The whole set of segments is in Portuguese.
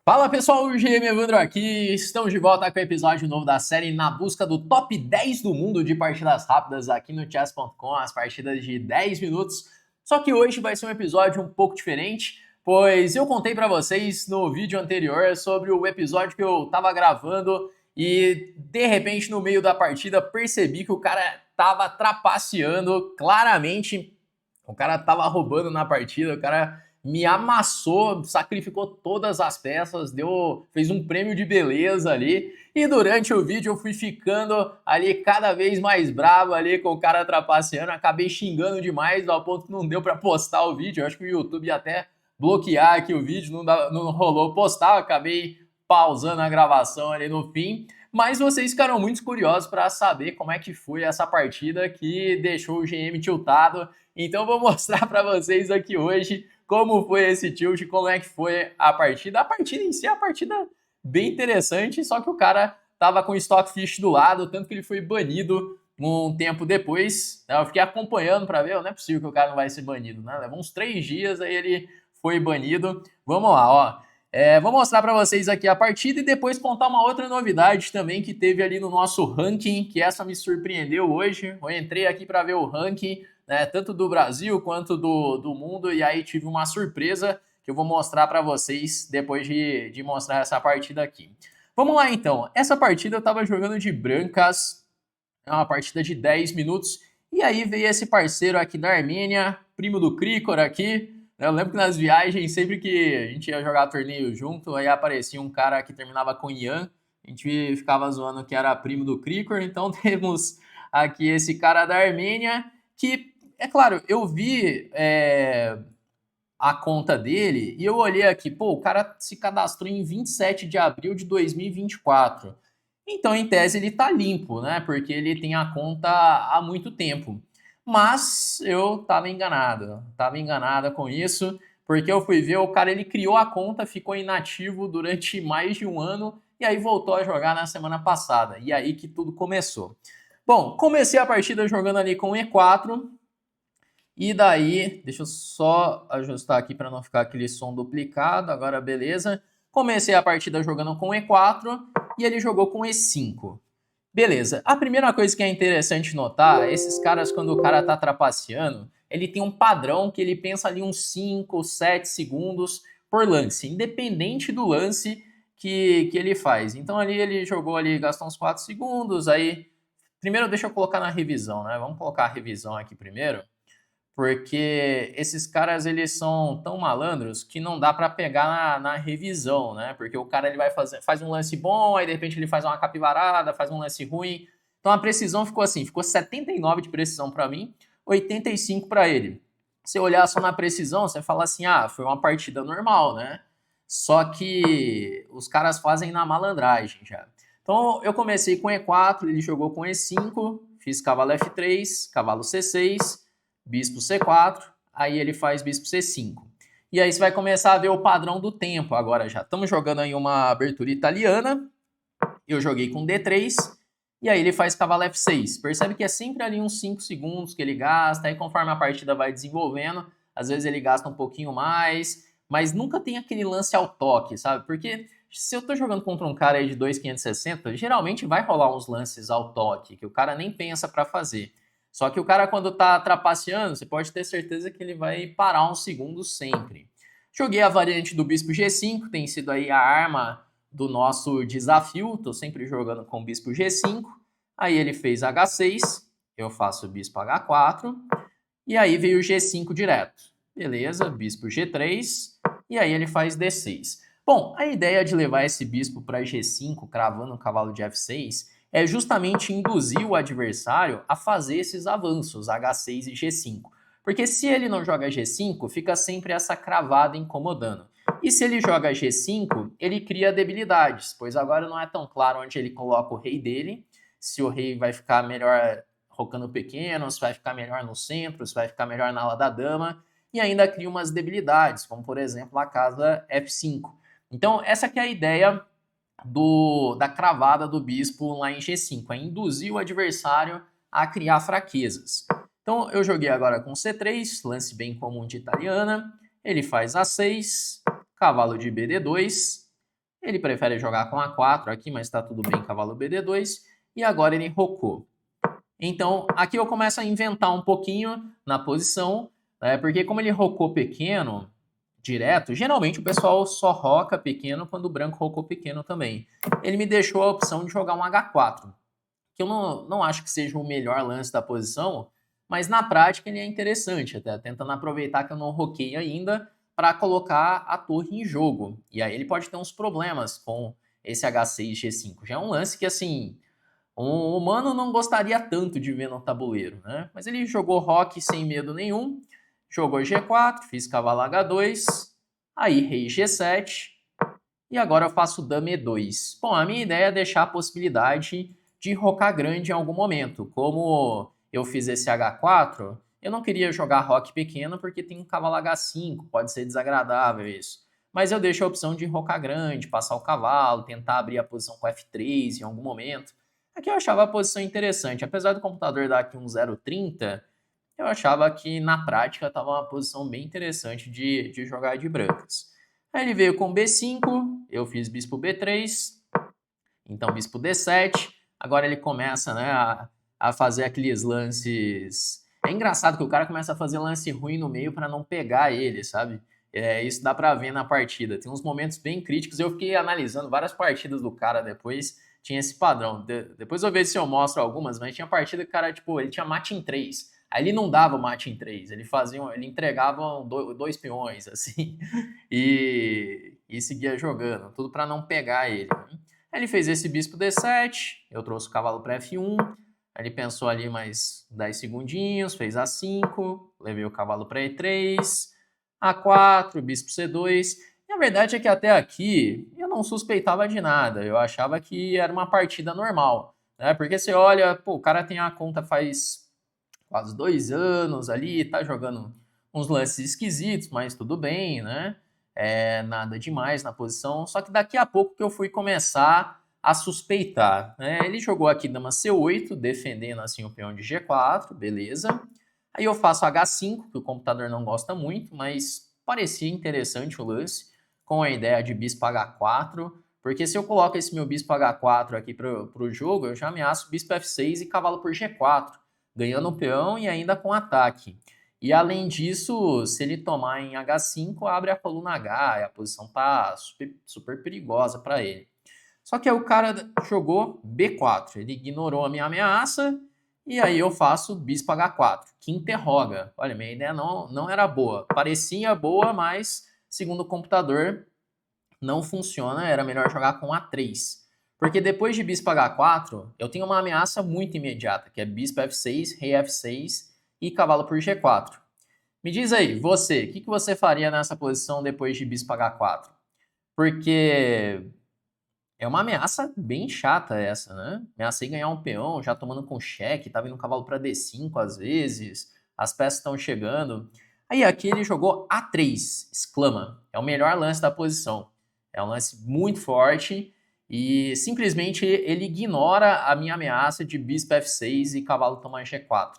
Fala pessoal, o GM Evandro aqui, estamos de volta com o episódio novo da série Na Busca do Top 10 do Mundo de partidas rápidas aqui no chess.com, as partidas de 10 minutos. Só que hoje vai ser um episódio um pouco diferente, pois eu contei para vocês no vídeo anterior sobre o episódio que eu tava gravando e de repente no meio da partida percebi que o cara tava trapaceando claramente, o cara tava roubando na partida, o cara me amassou, sacrificou todas as peças, fez um prêmio de beleza ali. E durante o vídeo eu fui ficando ali cada vez mais bravo ali com o cara trapaceando, acabei xingando demais ao ponto que não deu para postar o vídeo. Eu acho que o YouTube ia até bloquear aqui o vídeo, não rolou postar, eu acabei pausando a gravação ali no fim. Mas vocês ficaram muito curiosos para saber como é que foi essa partida que deixou o GM tiltado. Então eu vou mostrar para vocês aqui hoje como foi esse tilt, como é que foi a partida. A partida em si é uma partida bem interessante, só que o cara tava com o Stockfish do lado, tanto que ele foi banido um tempo depois. Eu fiquei acompanhando para ver, não é possível que o cara não vai ser banido, né? Levou uns 3 dias, aí ele foi banido. Vamos lá, ó. Vou mostrar para vocês aqui a partida e depois contar uma outra novidade também que teve ali no nosso ranking, que essa me surpreendeu hoje. Eu entrei aqui para ver o ranking, né, tanto do Brasil quanto do mundo, e aí tive uma surpresa que eu vou mostrar para vocês depois de mostrar essa partida aqui. Vamos lá então, essa partida eu estava jogando de brancas, é uma partida de 10 minutos, e aí veio esse parceiro aqui da Armênia, primo do Krikor aqui. Eu lembro que nas viagens, sempre que a gente ia jogar torneio junto, aí aparecia um cara que terminava com Ian, a gente ficava zoando que era primo do Krikor, então temos aqui esse cara da Armênia, que, é claro, eu vi a conta dele e eu olhei aqui, pô, o cara se cadastrou em 27 de abril de 2024. Então, em tese, ele tá limpo, né? Porque ele tem a conta há muito tempo. Mas eu tava enganada com isso, porque eu fui ver, o cara ele criou a conta, ficou inativo durante mais de um ano e aí voltou a jogar na semana passada. E aí que tudo começou. Bom, comecei a partida jogando ali com E4, e daí, deixa eu só ajustar aqui para não ficar aquele som duplicado, agora beleza. Comecei a partida jogando com E4 e ele jogou com E5. Beleza, a primeira coisa que é interessante notar, esses caras, quando o cara tá trapaceando, ele tem um padrão que ele pensa ali uns 5, 7 segundos por lance, independente do lance que ele faz. Então ali ele jogou ali, gastou uns 4 segundos, aí... Primeiro deixa eu colocar na revisão, né? Vamos colocar a revisão aqui primeiro, porque esses caras eles são tão malandros que não dá para pegar na revisão, né? Porque o cara ele faz um lance bom, aí de repente ele faz uma capivarada, faz um lance ruim. Então a precisão ficou assim, ficou 79 de precisão para mim, 85 para ele. Se olhar só na precisão, você fala assim: "Ah, foi uma partida normal, né?" Só que os caras fazem na malandragem já. Então eu comecei com E4, ele jogou com E5, fiz cavalo F3, cavalo C6, bispo C4, aí ele faz bispo C5. E aí você vai começar a ver o padrão do tempo agora já. Estamos jogando aí uma abertura italiana, eu joguei com D3, e aí ele faz cavalo F6. Percebe que é sempre ali uns 5 segundos que ele gasta, aí conforme a partida vai desenvolvendo, às vezes ele gasta um pouquinho mais, mas nunca tem aquele lance ao toque, sabe? Porque se eu tô jogando contra um cara aí de 2,560, geralmente vai rolar uns lances ao toque, que o cara nem pensa para fazer. Só que o cara, quando tá trapaceando, você pode ter certeza que ele vai parar uns segundos sempre. Joguei a variante do bispo G5, tem sido aí a arma do nosso desafio. Tô sempre jogando com o bispo G5. Aí ele fez H6, eu faço bispo H4, e aí veio o G5 direto. Beleza, bispo G3, e aí ele faz D6. Bom, a ideia de levar esse bispo para G5, cravando o cavalo de F6, é justamente induzir o adversário a fazer esses avanços, H6 e G5. Porque se ele não joga G5, fica sempre essa cravada incomodando. E se ele joga G5, ele cria debilidades, pois agora não é tão claro onde ele coloca o rei dele, se o rei vai ficar melhor rocando pequeno, se vai ficar melhor no centro, se vai ficar melhor na ala da dama, e ainda cria umas debilidades, como por exemplo a casa F5. Então essa que é a ideia da cravada do bispo lá em G5, é induzir o adversário a criar fraquezas. Então eu joguei agora com C3, lance bem comum de italiana, ele faz A6, cavalo de BD2, Ele prefere jogar com A4 aqui, mas está tudo bem, cavalo BD2. E agora ele rocou. Então, aqui eu começo a inventar um pouquinho na posição, porque como ele rocou pequeno, direto, geralmente o pessoal só roca pequeno quando o branco rocou pequeno também. Ele me deixou a opção de jogar um H4, que eu não acho que seja o melhor lance da posição, mas na prática ele é interessante, até tentando aproveitar que eu não roquei ainda para colocar a torre em jogo. E aí ele pode ter uns problemas com esse H6, G5. Já é um lance que, assim, um humano não gostaria tanto de ver no tabuleiro, né? Mas ele jogou roque sem medo nenhum, jogou G4, fiz cavalo H2, aí rei G7, e agora eu faço dama E2. Bom, a minha ideia é deixar a possibilidade de rocar grande em algum momento. Como eu fiz esse H4, eu não queria jogar roque pequeno porque tem um cavalo H5, pode ser desagradável isso. Mas eu deixo a opção de rocar grande, passar o cavalo, tentar abrir a posição com F3 em algum momento. Aqui eu achava a posição interessante. Apesar do computador dar aqui um 0,30, eu achava que na prática estava uma posição bem interessante de jogar de brancas. Aí ele veio com B5, eu fiz bispo B3, então bispo D7. Agora ele começa, né, a fazer aqueles lances. É engraçado que o cara começa a fazer lance ruim no meio para não pegar ele, sabe? Isso dá para ver na partida. Tem uns momentos bem críticos. Eu fiquei analisando várias partidas do cara depois. Tinha esse padrão. Depois eu vejo se eu mostro algumas, mas tinha partida que o cara, tipo, ele tinha mate em 3. Aí ele não dava mate em 3. Ele entregava dois peões, assim. E seguia jogando. Tudo para não pegar ele, né? Aí ele fez esse bispo D7, eu trouxe o cavalo para F1, aí ele pensou ali mais 10 segundinhos, fez A5, levei o cavalo para E3, A4, bispo C2. E a verdade é que até aqui eu não suspeitava de nada, eu achava que era uma partida normal, né? Porque você olha, pô, o cara tem a conta faz quase 2 anos ali, tá jogando uns lances esquisitos, mas tudo bem, né? Nada demais na posição. Só que daqui a pouco que eu fui começar a suspeitar, né? Ele jogou aqui dama C8, defendendo assim o peão de G4, beleza. Aí eu faço H5, que o computador não gosta muito, mas parecia interessante o lance, com a ideia de bispo H4, porque se eu coloco esse meu bispo H4 aqui para o jogo, eu já ameaço bispo F6 e cavalo por G4, ganhando um peão e ainda com ataque. E além disso, se ele tomar em H5, abre a coluna H, e a posição tá super perigosa para ele. Só que aí o cara jogou B4, ele ignorou a minha ameaça, e aí eu faço bispo H4, que interroga. Olha, minha ideia não era boa. Parecia boa, mas segundo o computador não funciona, era melhor jogar com A3. Porque depois de bispo H4, eu tenho uma ameaça muito imediata, que é bispo F6, rei F6 e cavalo por G4. Me diz aí, você, o que você faria nessa posição depois de bispo H4? Porque é uma ameaça bem chata essa, né? Ameacei ganhar um peão, já tomando com cheque, tá vindo um cavalo para D5 às vezes, as peças estão chegando. Aí aqui ele jogou A3, exclama. É o melhor lance da posição. É um lance muito forte e simplesmente ele ignora a minha ameaça de bispo F6 e cavalo tomar G4.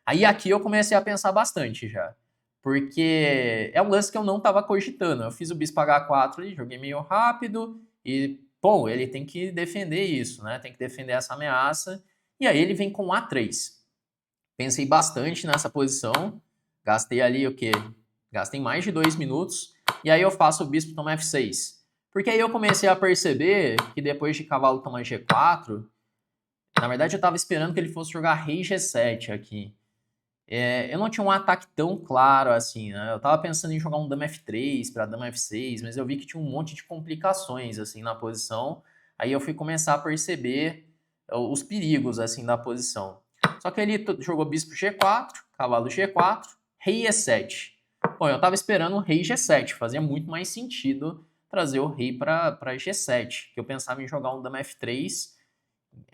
Aí aqui eu comecei a pensar bastante já. Porque é um lance que eu não estava cogitando. Eu fiz o bispo H4 e joguei meio rápido e, bom, ele tem que defender isso, né? Tem que defender essa ameaça. E aí ele vem com A3. Pensei bastante nessa posição. Gastei ali o quê? Gastei mais de 2 minutos. E aí eu faço o bispo tomar F6. Porque aí eu comecei a perceber que depois de cavalo tomar G4, na verdade eu estava esperando que ele fosse jogar rei G7 aqui. Eu não tinha um ataque tão claro assim, né? Eu tava pensando em jogar um dama F3 para dama F6, mas eu vi que tinha um monte de complicações assim na posição. Aí eu fui começar a perceber os perigos assim da posição. Só que ele jogou bispo G4, cavalo G4, rei E7. Bom, eu tava esperando o rei G7, fazia muito mais sentido trazer o rei para G7, que eu pensava em jogar um dama F3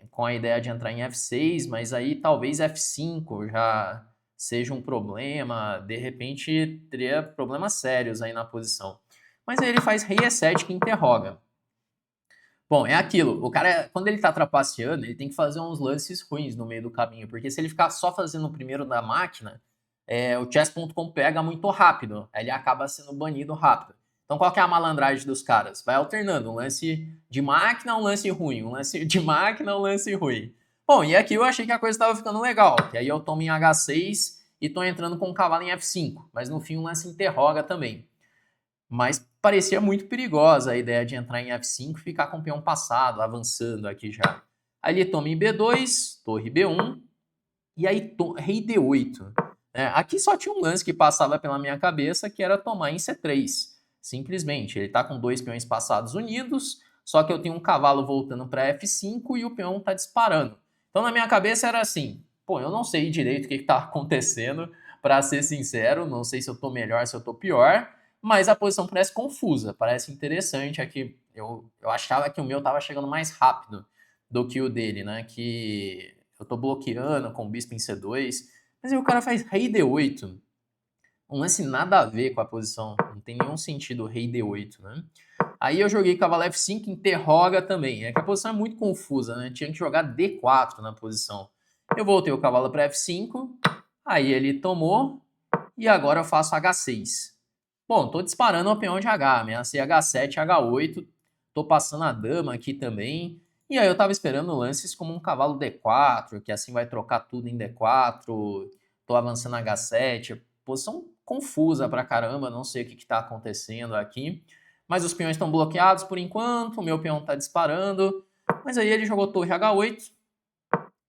com a ideia de entrar em F6, mas aí talvez F5 já seja um problema, de repente teria problemas sérios aí na posição. Mas aí ele faz rei E7 que interroga. Bom, é aquilo, o cara, quando ele tá trapaceando, ele tem que fazer uns lances ruins no meio do caminho, porque se ele ficar só fazendo o primeiro da máquina, o chess.com pega muito rápido, aí ele acaba sendo banido rápido. Então qual que é a malandragem dos caras? Vai alternando um lance de máquina, um lance ruim, um lance de máquina, um lance ruim. Bom, e aqui eu achei que a coisa estava ficando legal, que aí eu tomo em H6 e tô entrando com o cavalo em F5, mas no fim um lance interroga também. Mas parecia muito perigosa a ideia de entrar em F5 e ficar com o peão passado, avançando aqui já. Aí ele toma em B2, torre B1, e aí rei D8. Aqui só tinha um lance que passava pela minha cabeça, que era tomar em C3. Simplesmente, ele está com dois peões passados unidos, só que eu tenho um cavalo voltando para F5 e o peão está disparando. Então na minha cabeça era assim, pô, eu não sei direito o que está acontecendo, para ser sincero, não sei se eu estou melhor, se eu estou pior, mas a posição parece confusa, parece interessante aqui. Eu achava que o meu estava chegando mais rápido do que o dele, né? Que eu tô bloqueando com o bispo em C2, mas aí o cara faz rei D8. Um lance nada a ver com a posição, não tem nenhum sentido rei D8, né? Aí eu joguei cavalo F5, interroga também. É que a posição é muito confusa, né? Tinha que jogar D4 na posição. Eu voltei o cavalo para F5, aí ele tomou, e agora eu faço H6. Bom, tô disparando o peão de H, ameacei H7, H8, tô passando a dama aqui também. E aí eu tava esperando lances como um cavalo D4, que assim vai trocar tudo em D4, tô avançando H7, posição confusa pra caramba, não sei o que tá acontecendo aqui. Mas os peões estão bloqueados por enquanto, o meu peão tá disparando. Mas aí ele jogou torre H8,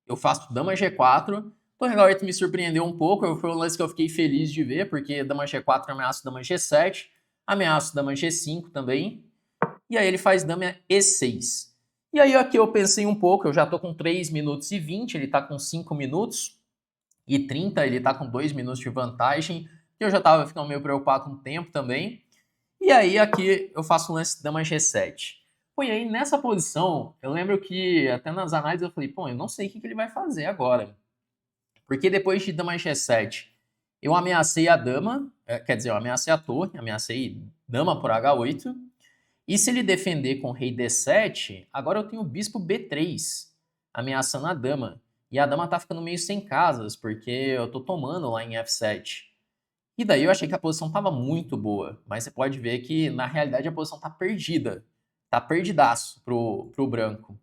eu faço dama G4, torre H8 me surpreendeu um pouco, foi um lance que eu fiquei feliz de ver, porque dama G4 ameaça dama G7, ameaça dama G5 também, e aí ele faz dama E6. E aí aqui eu pensei um pouco, eu já tô com 3 minutos e 20, ele tá com 5 minutos e 30, ele tá com 2 minutos de vantagem, eu já tava ficando meio preocupado com o tempo também. E aí aqui eu faço o lance dama G7. Pô, e aí nessa posição, eu lembro que até nas análises eu falei, pô, eu não sei o que ele vai fazer agora. Porque depois de dama G7, eu ameacei a dama, quer dizer, eu ameacei a torre, ameacei dama por H8, e se ele defender com rei D7, agora eu tenho o bispo B3, ameaçando a dama. E a dama tá ficando meio sem casas, porque eu tô tomando lá em F7. E daí eu achei que a posição tava muito boa, mas você pode ver que na realidade a posição tá perdida. Tá perdidaço pro branco.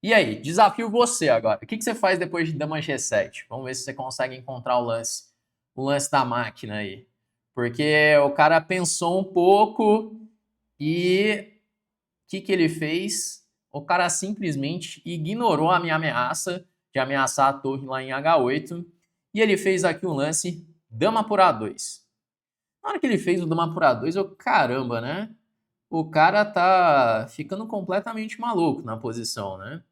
E aí, desafio você agora. O que você faz depois de dama G7? Vamos ver se você consegue encontrar o lance da máquina aí. Porque o cara pensou um pouco e o que ele fez? O cara simplesmente ignorou a minha ameaça de ameaçar a torre lá em H8 e ele fez aqui um lance dama por A2. Na hora que ele fez o dama por A2, eu, caramba, né? O cara tá ficando completamente maluco na posição, né?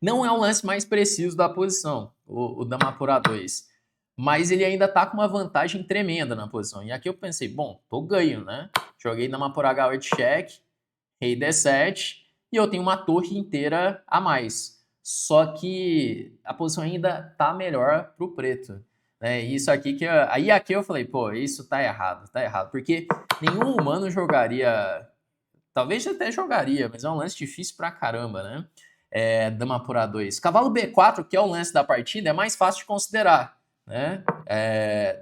Não é o lance mais preciso da posição, o dama por A2. Mas ele ainda tá com uma vantagem tremenda na posição. E aqui eu pensei, bom, tô ganho, né? Joguei dama por H8 check, rei D7, e eu tenho uma torre inteira a mais. Só que a posição ainda tá melhor pro preto. Né? Isso aqui que aí aqui eu falei, pô, isso tá errado. Porque nenhum humano jogaria. Talvez até jogaria, mas é um lance difícil pra caramba, né? Dama por A2. Cavalo B4, que é o lance da partida, é mais fácil de considerar, né?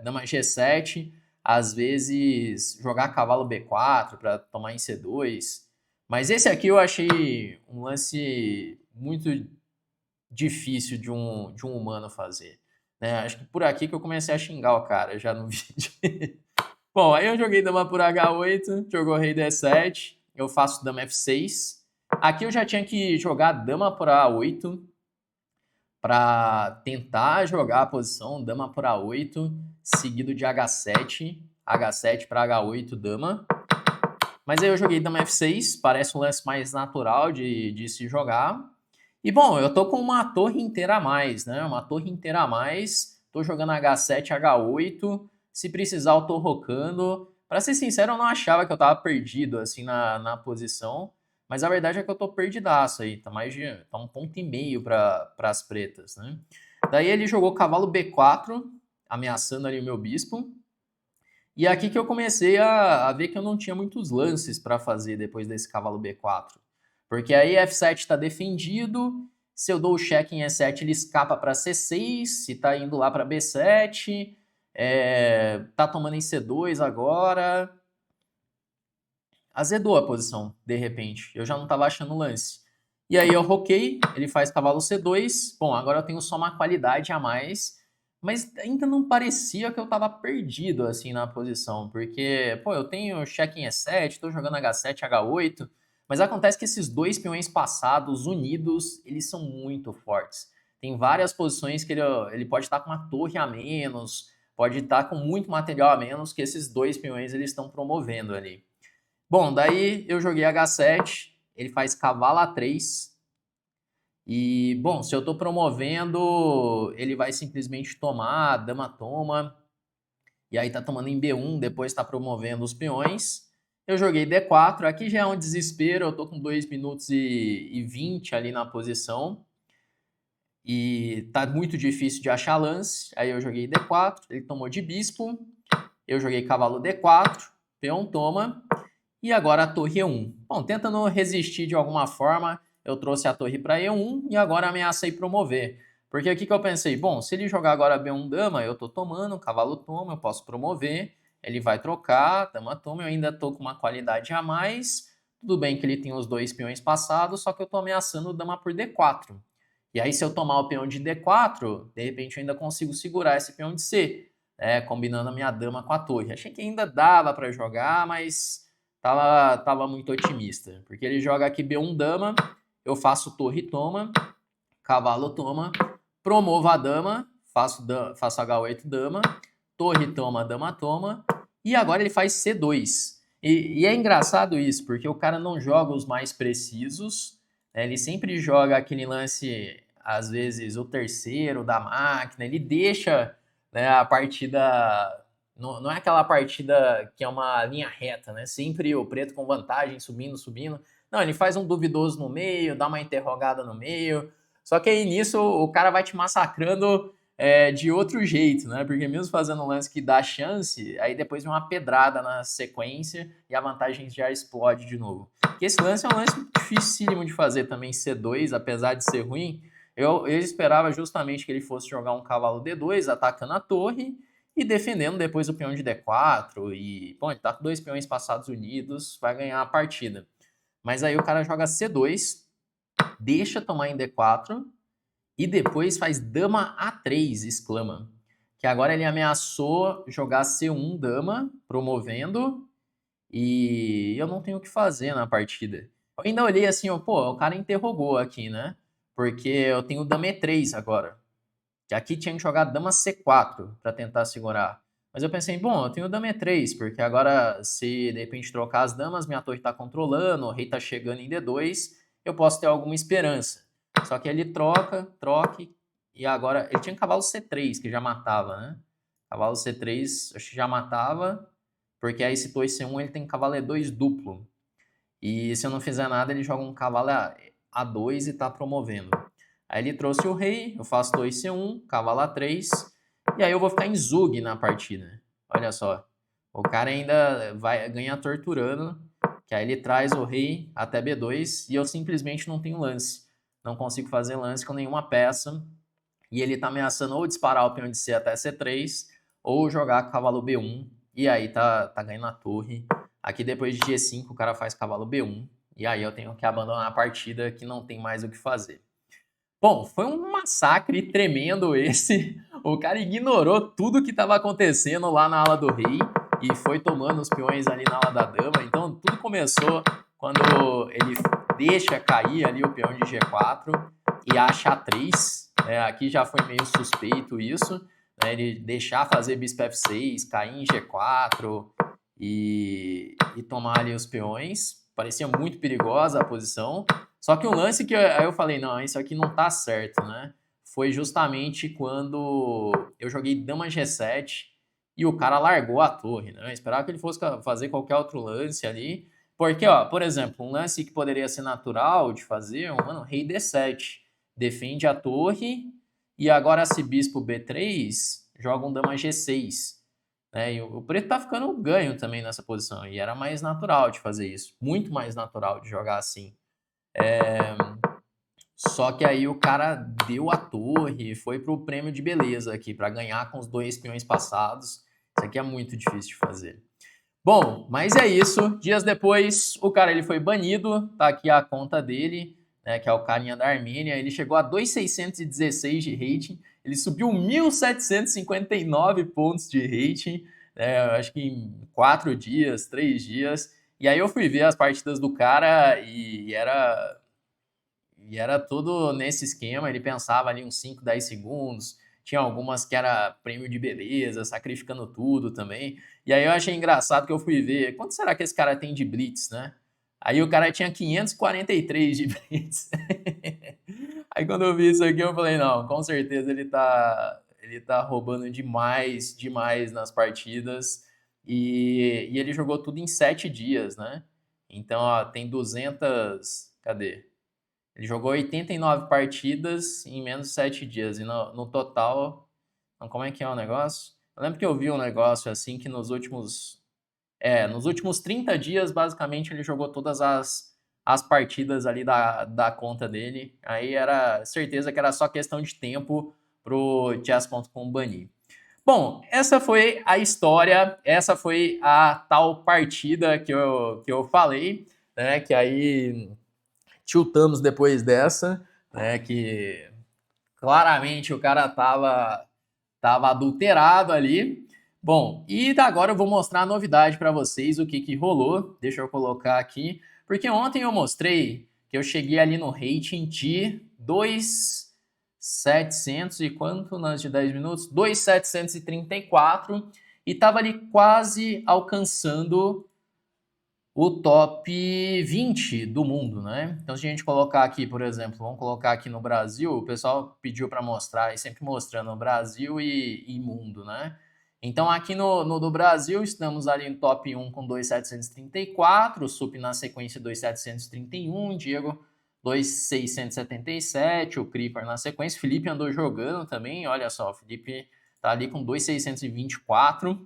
Dama G7, às vezes jogar cavalo B4 para tomar em C2. Mas esse aqui eu achei um lance muito difícil de um humano fazer. Né? Acho que por aqui que eu comecei a xingar o cara já no vídeo. Bom, aí eu joguei dama por H8, jogou rei D7, eu faço dama F6. Aqui eu já tinha que jogar dama por A8 para tentar jogar a posição dama por A8, seguido de H7, H7 para H8 dama. Mas aí eu joguei dama F6, parece um lance mais natural de se jogar. E bom, eu tô com uma torre inteira a mais, né? Uma torre inteira a mais. Tô jogando H7, H8. Se precisar, eu tô rocando. Pra ser sincero, eu não achava que eu tava perdido, assim, na posição. Mas a verdade é que eu tô perdidaço aí. Tá tá 1,5 ponto para as pretas, né? Daí ele jogou cavalo B4, ameaçando ali o meu bispo. E é aqui que eu comecei a ver que eu não tinha muitos lances para fazer depois desse cavalo B4. Porque aí F7 está defendido, se eu dou o cheque em E7 ele escapa para C6, se está indo lá para B7, tá tomando em C2 agora. azedou a posição, de repente. Eu já não estava achando o lance. E aí eu roquei, ele faz cavalo C2. Bom, agora eu tenho só uma qualidade a mais, mas ainda não parecia que eu estava perdido assim na posição, porque, pô, eu tenho cheque em E7, estou jogando H7, H8, mas acontece que esses dois peões passados unidos, eles são muito fortes. Tem várias posições que ele pode estar com uma torre a menos, pode estar com muito material a menos que esses dois peões eles estão promovendo ali. Bom, daí eu joguei H7, ele faz cavalo A3. E, bom, se eu estou promovendo, ele vai simplesmente tomar, dama toma, e aí tá tomando em B1, depois está promovendo os peões. Eu joguei D4, aqui já é um desespero, eu tô com 2 minutos e 20 ali na posição. E tá muito difícil de achar lance, aí eu joguei D4, ele tomou de bispo, eu joguei cavalo D4, peão toma, e agora a torre E1. Bom, tentando resistir de alguma forma, eu trouxe a torre para E1 e agora ameacei promover. Porque o que eu pensei? Bom, se ele jogar agora B1 dama, eu tô tomando, cavalo toma, eu posso promover, ele vai trocar, dama toma, eu ainda tô com uma qualidade a mais. Tudo bem que ele tem os dois peões passados, só que eu tô ameaçando dama por D4. E aí, se eu tomar o peão de D4, de repente eu ainda consigo segurar esse peão de C, né, combinando a minha dama com a torre. Achei que ainda dava para jogar, mas tava muito otimista. Porque ele joga aqui B1 dama, eu faço torre toma, cavalo toma, promovo a dama, faço H8 dama, torre toma, dama toma, e agora ele faz C2. E é engraçado isso, porque o cara não joga os mais precisos, né? Ele sempre joga aquele lance, às vezes, o terceiro da máquina, ele deixa, né, a partida. Não é aquela partida que é uma linha reta, né? Sempre o preto com vantagem, subindo, subindo. Não, ele faz um duvidoso no meio, dá uma interrogada no meio. Só que aí nisso o cara vai te massacrando de outro jeito, né? Porque mesmo fazendo um lance que dá chance, aí depois vem uma pedrada na sequência e a vantagem já explode de novo. Porque esse lance é um lance dificílimo de fazer também, C2, apesar de ser ruim. Eu esperava justamente que ele fosse jogar um cavalo D2, atacando a torre e defendendo depois o peão de D4. E, bom, ele tá com dois peões passados unidos, vai ganhar a partida. Mas aí o cara joga C2, deixa tomar em D4 e depois faz dama A3, exclama. Que agora ele ameaçou jogar C1 dama, promovendo, e eu não tenho o que fazer na partida. Eu ainda olhei assim, ó, pô, o cara interrogou aqui, né? Porque eu tenho dama E3 agora. Que aqui tinha que jogar dama C4 para tentar segurar. Mas eu pensei, bom, eu tenho dama E3, porque agora se de repente trocar as damas, minha torre está controlando, o rei está chegando em D2, eu posso ter alguma esperança. Só que ele troca, e agora ele tinha cavalo C3, que já matava, né? Cavalo C3, acho que já matava, porque aí se torre C1 ele tem cavalo E2 duplo. E se eu não fizer nada, ele joga um cavalo A2 e está promovendo. Aí ele trouxe o rei, eu faço 2C1, cavalo A3, e aí eu vou ficar em zug na partida. Olha só, o cara ainda vai ganhar torturando, que aí ele traz o rei até B2 e eu simplesmente não tenho lance. Não consigo fazer lance com nenhuma peça, e ele tá ameaçando ou disparar o peão de C até C3, ou jogar cavalo B1, e aí tá ganhando a torre. Aqui depois de G5 o cara faz cavalo B1, e aí eu tenho que abandonar a partida que não tem mais o que fazer. Bom, foi um massacre tremendo esse. O cara ignorou tudo que estava acontecendo lá na ala do rei e foi tomando os peões ali na ala da dama. Então tudo começou quando ele deixa cair ali o peão de G4 e acha A3. Aqui já foi meio suspeito isso, né? Ele deixar fazer bispo F6, cair em G4 e tomar ali os peões. Parecia muito perigosa a posição. Só que um lance que aí eu falei, não, isso aqui não tá certo, né? Foi justamente quando eu joguei dama G7 e o cara largou a torre, né? Eu esperava que ele fosse fazer qualquer outro lance ali. Porque, ó, por exemplo, um lance que poderia ser natural de fazer, mano, rei D7. Defende a torre e agora se bispo B3, joga um dama G6. Né? E o preto tá ficando ganho também nessa posição. E era mais natural de fazer isso. Muito mais natural de jogar assim. Só que aí o cara deu a torre e foi pro prêmio de beleza aqui, para ganhar com os dois peões passados. Isso aqui é muito difícil de fazer. Bom, mas é isso. Dias depois, o cara ele foi banido. Tá aqui a conta dele, né, que é o carinha da Armênia. Ele chegou a 2.616 de rating. Ele subiu 1.759 pontos de rating. Eu acho que em 4 dias, 3 dias. E aí eu fui ver as partidas do cara e era tudo nesse esquema. Ele pensava ali uns 5, 10 segundos. Tinha algumas que era prêmio de beleza, sacrificando tudo também. E aí eu achei engraçado que eu fui ver quanto será que esse cara tem de blitz, né? Aí o cara tinha 543 de blitz. Aí quando eu vi isso aqui, eu falei, não, com certeza ele tá roubando demais, demais nas partidas. E ele jogou tudo em 7 dias, né? Então, ó, tem 200... Cadê? Ele jogou 89 partidas em menos de 7 dias. E no total... Então, como é que é o negócio? Eu lembro que eu vi um negócio assim que nos últimos 30 dias, basicamente, ele jogou todas as partidas ali da conta dele. Aí era certeza que era só questão de tempo pro Chess.com banir. Bom, essa foi a história, essa foi a tal partida que eu falei, né? Que aí tiltamos depois dessa, né? Que claramente o cara tava adulterado ali. Bom, e agora eu vou mostrar a novidade para vocês, o que rolou. Deixa eu colocar aqui, porque ontem eu mostrei que eu cheguei ali no rating de 2.700 e quanto nas de 10 minutos? 2.734 e tava ali quase alcançando o top 20 do mundo, né? Então, se a gente colocar aqui, por exemplo, vamos colocar aqui no Brasil, o pessoal pediu para mostrar, e sempre mostrando o Brasil e mundo, né? Então, aqui no do Brasil, estamos ali no top 1 com 2.734, o Sup na sequência 2.731, Diego 2.677, o Creeper na sequência, Felipe andou jogando também, olha só, o Felipe tá ali com 2.624,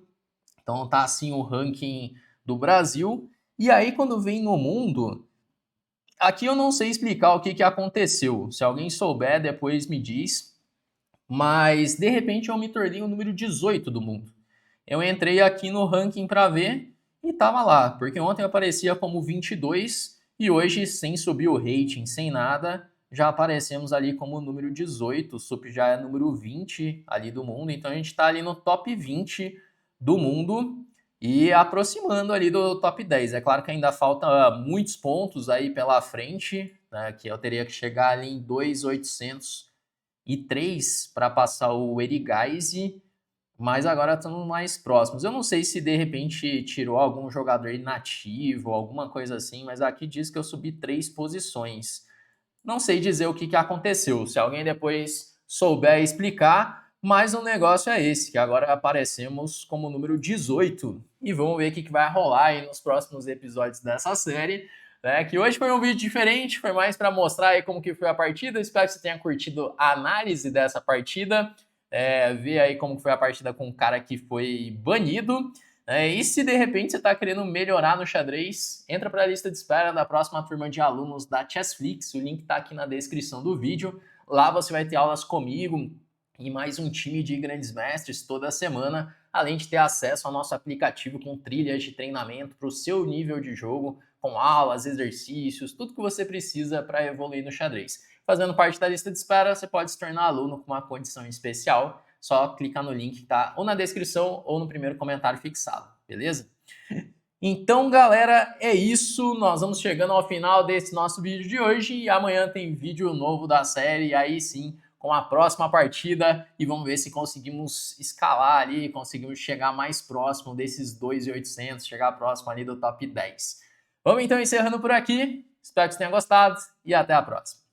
então tá assim o ranking do Brasil. E aí, quando vem no mundo, aqui eu não sei explicar o que aconteceu. Se alguém souber, depois me diz. Mas, de repente, eu me tornei o número 18 do mundo. Eu entrei aqui no ranking para ver e tava lá. Porque ontem aparecia como 22 e hoje, sem subir o rating, sem nada, já aparecemos ali como o número 18. O SUP já é número 20 ali do mundo. Então, a gente está ali no top 20 do mundo e aproximando ali do top 10. É claro que ainda falta muitos pontos aí pela frente, né, que eu teria que chegar ali em 2.803 para passar o Erigaise, mas agora estamos mais próximos. Eu não sei se de repente tirou algum jogador inativo, alguma coisa assim, mas aqui diz que eu subi 3 posições. Não sei dizer o que aconteceu. Se alguém depois souber explicar, mas o negócio é esse, que agora aparecemos como número 18 e vamos ver o que vai rolar aí nos próximos episódios dessa série, né? Que hoje foi um vídeo diferente, foi mais para mostrar aí como que foi a partida. Espero que você tenha curtido a análise dessa partida, ver aí como foi a partida com o cara que foi banido. E se de repente você está querendo melhorar no xadrez, entra para a lista de espera da próxima turma de alunos da Chessflix, o link está aqui na descrição do vídeo. Lá você vai ter aulas comigo e mais um time de grandes mestres toda semana, além de ter acesso ao nosso aplicativo com trilhas de treinamento para o seu nível de jogo, com aulas, exercícios, tudo que você precisa para evoluir no xadrez. Fazendo parte da lista de espera, você pode se tornar aluno com uma condição especial. Só clicar no link que está ou na descrição ou no primeiro comentário fixado, beleza? Então, galera, é isso. Nós vamos chegando ao final desse nosso vídeo de hoje e amanhã tem vídeo novo da série, aí sim, com a próxima partida e vamos ver se conseguimos escalar ali, conseguimos chegar mais próximo desses 2.800, chegar próximo ali do top 10. Vamos então encerrando por aqui. Espero que você tenha gostado e até a próxima.